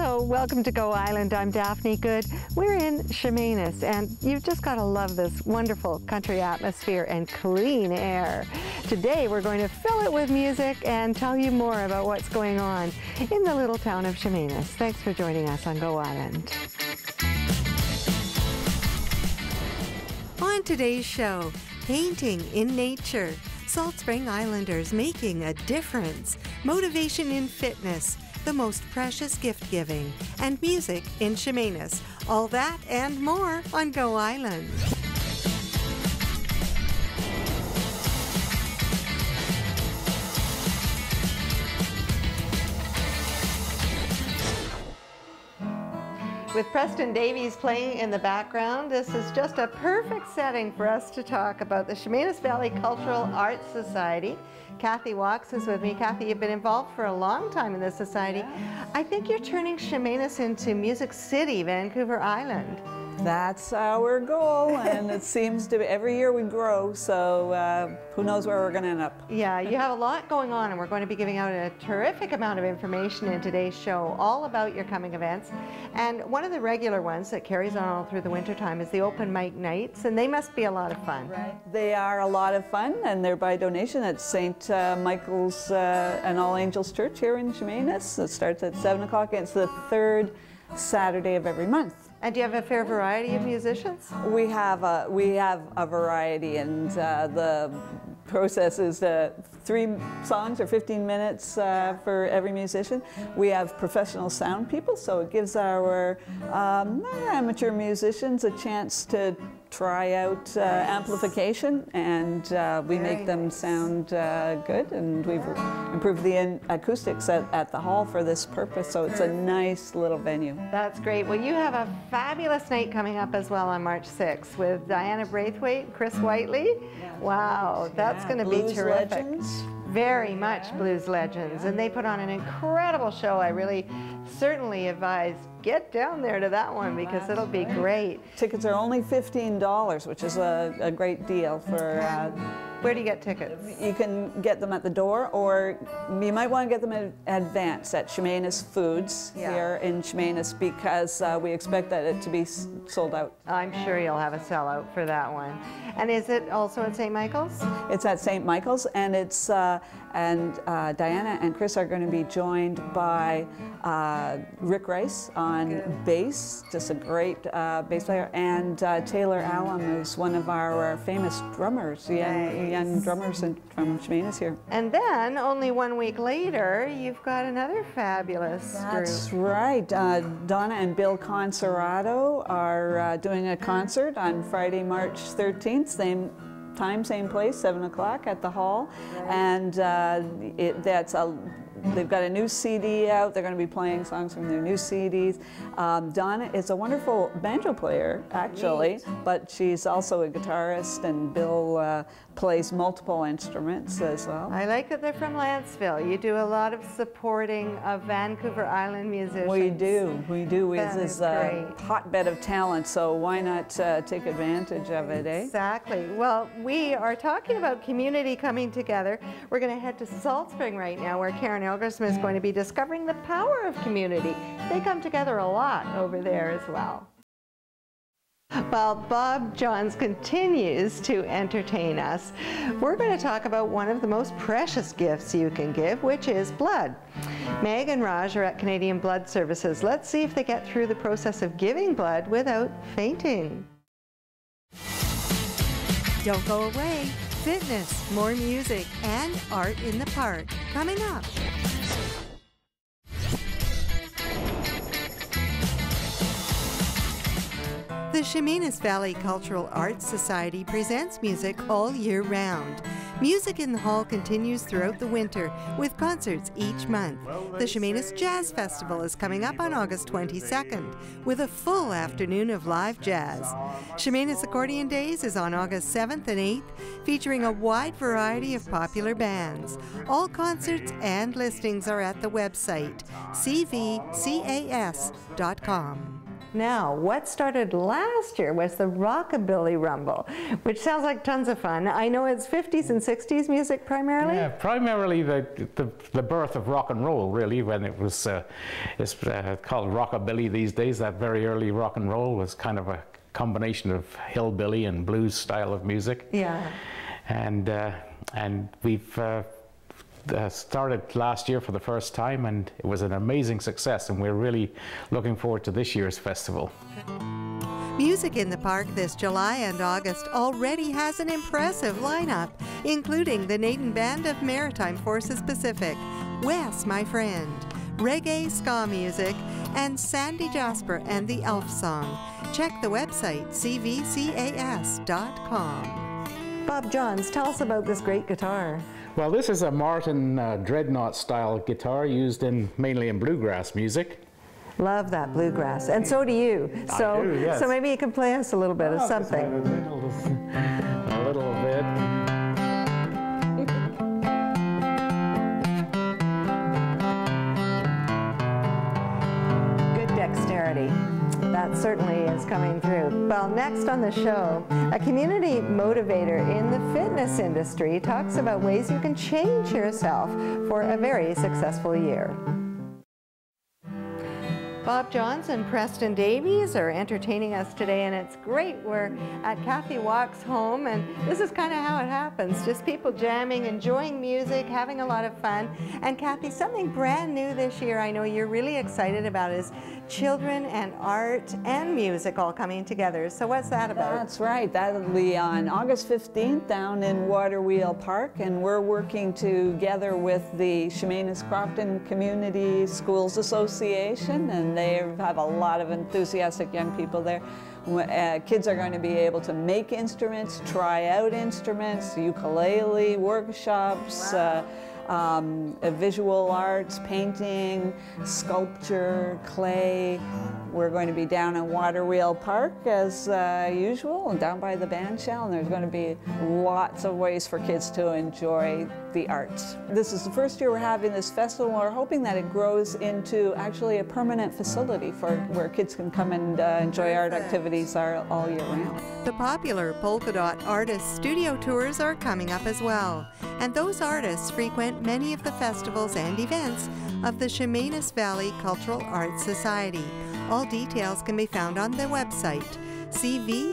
Hello, welcome to Go Island. I'm Daphne Good. We're in Chemainus, and you've just got to love this wonderful country atmosphere and clean air. Today we're going to fill it with music and tell you more about what's going on in the little town of Chemainus. Thanks for joining us on Go Island. On today's show, painting in nature, Salt Spring Islanders making a difference, motivation in fitness, the most precious gift giving, and music in Chemainus. All that and more on Go Island. With Preston Davies playing in the background, this is just a perfect setting for us to talk about the Chemainus Valley Cultural Arts Society. Kathy Wachs is with me. Kathy, you've been involved for a long time in this society. Yeah. I think you're turning Chemainus into Music City, Vancouver Island. That's our goal, and it seems to be every year we grow, so who knows where we're going to end up. Yeah, you have a lot going on, and we're going to be giving out a terrific amount of information in today's show all about your coming events. And one of the regular ones that carries on all through the wintertime is the open mic nights, and they must be a lot of fun. Right. They are a lot of fun, and they're by donation at St. Michael's and All Angels Church here in Chemainus. It starts at 7 o'clock, and it's the third Saturday of every month. And do you have a fair variety of musicians? We have a variety, and the process is 3 songs or 15 minutes for every musician. We have professional sound people, so it gives our amateur musicians a chance to try out amplification, and we make them sound good, and we've improved the acoustics at the hall for this purpose, so it's a nice little venue. That's great. Well, you have a fabulous night coming up as well on March 6th with Diana Braithwaite, Chris Whiteley. Yeah. Wow, that's going to be terrific. Legends. Very much blues legends, and they put on an incredible show. I really certainly advise get down there to that one because it'll be great. Tickets are only $15, which is a great deal for. Where do you get tickets? You can get them at the door, or you might want to get them in advance at Chemainus Foods here in Chemainus, because we expect that it to be sold out. I'm sure you'll have a sellout for that one. And is it also at St. Michael's? It's at St. Michael's, and it's Diana and Chris are going to be joined by Rick Rice on bass, just a great bass player, and Taylor Allen is one of our famous drummers, young drummers from Chemainus here. And then, only 1 week later, you've got another fabulous group. That's right. Donna and Bill Conserato are doing a concert on Friday, March 13th, same time, same place, 7 o'clock at the hall. Right. And they've got a new CD out. They're going to be playing songs from their new CDs. Donna is a wonderful banjo player, actually, but she's also a guitarist, and Bill plays multiple instruments as well. I like that they're from Lanceville. You do a lot of supporting of Vancouver Island musicians. We do. This is a hotbed of talent, so why not take advantage of it, eh? Exactly. Well, we are talking about community coming together. We're going to head to Salt Spring right now, where Karen Elgersman is going to be discovering the power of community. They come together a lot over there as well. While Bob Johns continues to entertain us, we're going to talk about one of the most precious gifts you can give, which is blood. Meg and Raj are at Canadian Blood Services. Let's see if they get through the process of giving blood without fainting. Don't go away. Fitness, more music, and art in the park coming up. The Chemainus Valley Cultural Arts Society presents music all year round. Music in the Hall continues throughout the winter with concerts each month. The Chemainus Jazz Festival is coming up on August 22nd with a full afternoon of live jazz. Chemainus Accordion Days is on August 7th and 8th, featuring a wide variety of popular bands. All concerts and listings are at the website cvcas.com. Now, what started last year was the Rockabilly Rumble, which sounds like tons of fun. I know it's 50s and 60s music primarily? Yeah, primarily the birth of rock and roll, really, when it was it's called Rockabilly these days. That very early rock and roll was kind of a combination of hillbilly and blues style of music. Yeah. And we've started last year for the first time, and it was an amazing success, and we're really looking forward to this year's festival. Music in the Park this July and August already has an impressive lineup, including the Naden Band of Maritime Forces Pacific, Wes, My Friend, reggae ska music, and Sandy Jasper and the Elf Song. Check the website cvcas.com. Bob Johns, tell us about this great guitar. Well, this is a Martin Dreadnought style guitar used mainly in bluegrass music. Love that bluegrass, and so do you. I do, yes. So maybe you can play us a little bit of something. A little bit. Good dexterity. That certainly is coming through. Well, next on the show, a community motivator in the fitness industry talks about ways you can change yourself for a very successful year. Bob Johns and Preston Davies are entertaining us today, and it's great. We're at Kathy Wachs' home, and this is kind of how it happens. Just people jamming, enjoying music, having a lot of fun. And Kathy, something brand new this year I know you're really excited about is children and art and music all coming together. So what's that about? That's right. That'll be on August 15th down in Waterwheel Park, and we're working together with the Chemainus Crofton Community Schools Association, and they have a lot of enthusiastic young people there. Kids are going to be able to make instruments, try out instruments, ukulele, workshops, visual arts, painting, sculpture, clay. We're going to be down in Waterwheel Park as usual, and down by the band shell, and there's going to be lots of ways for kids to enjoy the arts. This is the first year we're having this festival. We're hoping that it grows into actually a permanent facility for where kids can come and enjoy art activities all year round. The popular polka dot artist studio tours are coming up as well, and those artists frequent many of the festivals and events of the Chemainus Valley Cultural Arts Society. All details can be found on the website cvcas.com.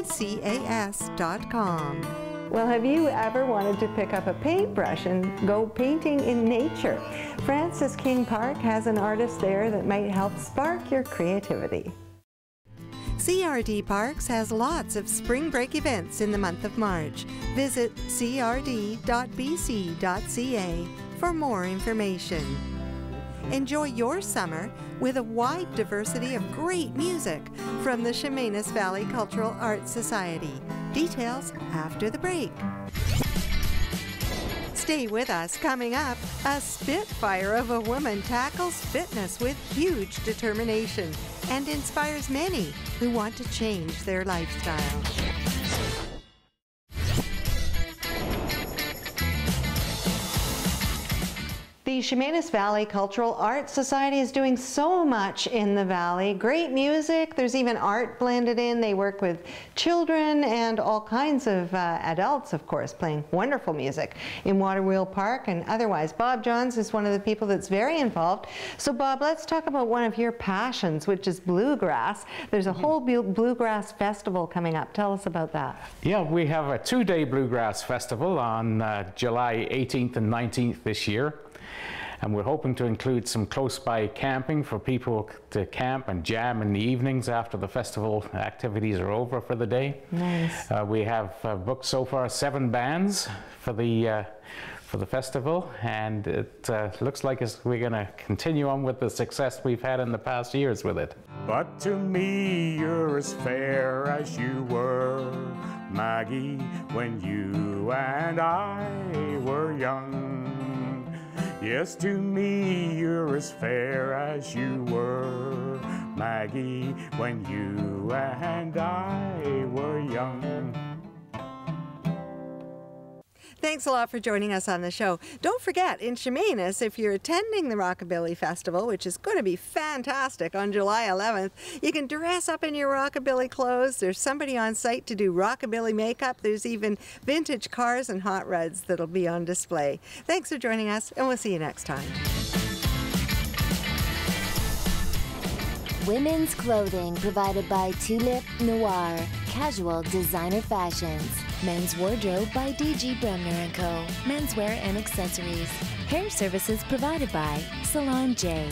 Well, have you ever wanted to pick up a paintbrush and go painting in nature? Francis King Park has an artist there that might help spark your creativity. CRD Parks has lots of spring break events in the month of March. Visit crd.bc.ca for more information. Enjoy your summer with a wide diversity of great music from the Chemainus Valley Cultural Arts Society. Details after the break. Stay with us. Coming up, a spitfire of a woman tackles fitness with huge determination and inspires many who want to change their lifestyle. The Chemainus Valley Cultural Arts Society is doing so much in the valley. Great music, there's even art blended in. They work with children and all kinds of adults, of course, playing wonderful music in Waterwheel Park and otherwise. Bob Johns is one of the people that's very involved. So Bob, let's talk about one of your passions, which is bluegrass. There's a whole Bluegrass Festival coming up. Tell us about that. Yeah, we have a two-day Bluegrass Festival on July 18th and 19th this year. And we're hoping to include some close-by camping for people to camp and jam in the evenings after the festival activities are over for the day. Nice. We have booked so far 7 bands for the festival, and it looks like we're going to continue on with the success we've had in the past years with it. But to me you're as fair as you were, Maggie, when you and I were young. Yes, to me you're as fair as you were, Maggie, when you and I were young. Thanks a lot for joining us on the show. Don't forget, in Chemainus, if you're attending the Rockabilly Festival, which is going to be fantastic on July 11th, you can dress up in your rockabilly clothes. There's somebody on site to do rockabilly makeup. There's even vintage cars and hot rods that'll be on display. Thanks for joining us, and we'll see you next time. Women's clothing provided by Tulip Noir, casual designer fashions. Men's wardrobe by DG Bremner & Co. Menswear and accessories. Hair services provided by Salon J.